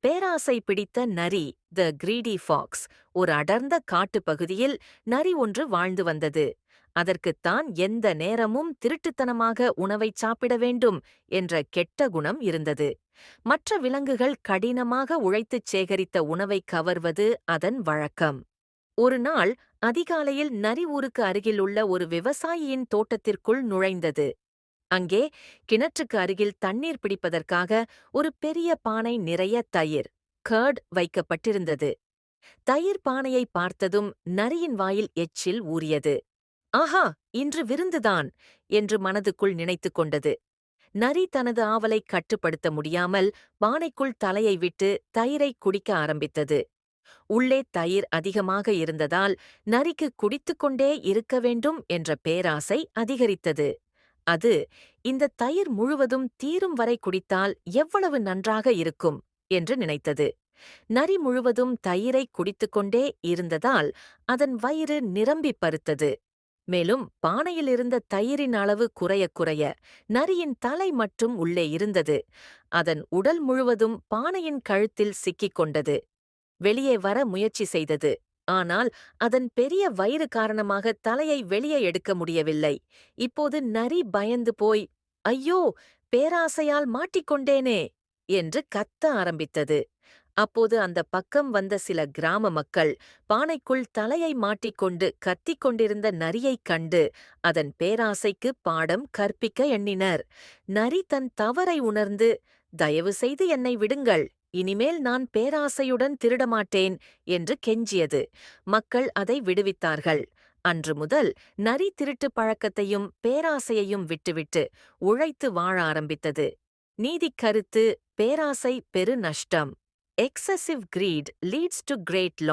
பேராசை பிடித்த நரி, த கிரீடி ஃபாக்ஸ், ஒரு அடர்ந்த காட்டுப் பகுதியில் நரி ஒன்று வாழ்ந்து வந்தது. அதற்குத்தான் எந்த நேரமும் திருட்டுத்தனமாக உணவைச் சாப்பிட வேண்டும் என்ற கெட்ட குணம் இருந்தது. மற்ற விலங்குகள் கடினமாக உழைத்துச் சேகரித்த உணவைக் கவர்வது அதன் வழக்கம். ஒரு நாள் அதிகாலையில் நரி ஊருக்கு அருகிலுள்ள ஒரு விவசாயியின் தோட்டத்திற்குள் நுழைந்தது. அங்கே கிணற்றுக்கு அருகில் தண்ணீர் பிடிப்பதற்காக ஒரு பெரிய பானை நிறைய தயிர், கர்ட், வைக்கப்பட்டிருந்தது. தயிர் பானையை பார்த்ததும் நரியின் வாயில் எச்சில் ஊறியது. ஆஹா, இன்று விருந்துதான் என்று மனதுக்குள் நினைத்துக் கொண்டது. நரி தனது ஆவலைக் கட்டுப்படுத்த முடியாமல் பானைக்குள் தலையை விட்டு தயிரை குடிக்க ஆரம்பித்தது. உள்ளே தயிர் அதிகமாக இருந்ததால் நரிக்கு குடித்துக்கொண்டே இருக்க வேண்டும் என்ற பேராசை அதிகரித்தது. அது, இந்த தயிர் முழுவதும் தீரும் வரை குடித்தால் எவ்வளவு நன்றாக இருக்கும் என்று நினைத்தது. நரி முழுவதும் தயிரை குடித்துக்கொண்டே இருந்ததால் அதன் வயிறு நிரம்பிப் பருத்தது. மேலும் பானையிலிருந்த தயிரின் அளவு குறைய குறைய நரியின் தலை மட்டும் உள்ளே இருந்தது. அதன் உடல் முழுவதும் பானையின் கழுத்தில் சிக்கிக் கொண்டது. வெளியே வர முயற்சி செய்தது. ஆனால் அதன் பெரிய வயிறு காரணமாக தலையை வெளியே எடுக்க முடியவில்லை. இப்போது நரி பயந்து போய், ஐயோ, பேராசையால் மாட்டிக்கொண்டேனே என்று கத்த ஆரம்பித்தது. அப்போது அந்த பக்கம் வந்த சில கிராம மக்கள் பானைக்குள் தலையை மாட்டிக்கொண்டு கத்திக் கொண்டிருந்த நரியைக் கண்டு அதன் பேராசைக்கு பாடம் கற்பிக்க எண்ணினர். நரி தன் தவறை உணர்ந்து, தயவு செய்து என்னை விடுங்கள், இனிமேல் நான் பேராசையுடன் திருடமாட்டேன் என்று கெஞ்சியது. மக்கள் அதை விடுவித்தார்கள். அன்று முதல் நரி திருட்டு பழக்கத்தையும் பேராசையையும் விட்டுவிட்டு உழைத்து வாழ ஆரம்பித்தது. நீதிக் கருத்து: பேராசை பெரு நஷ்டம். Excessive greed leads to great loss.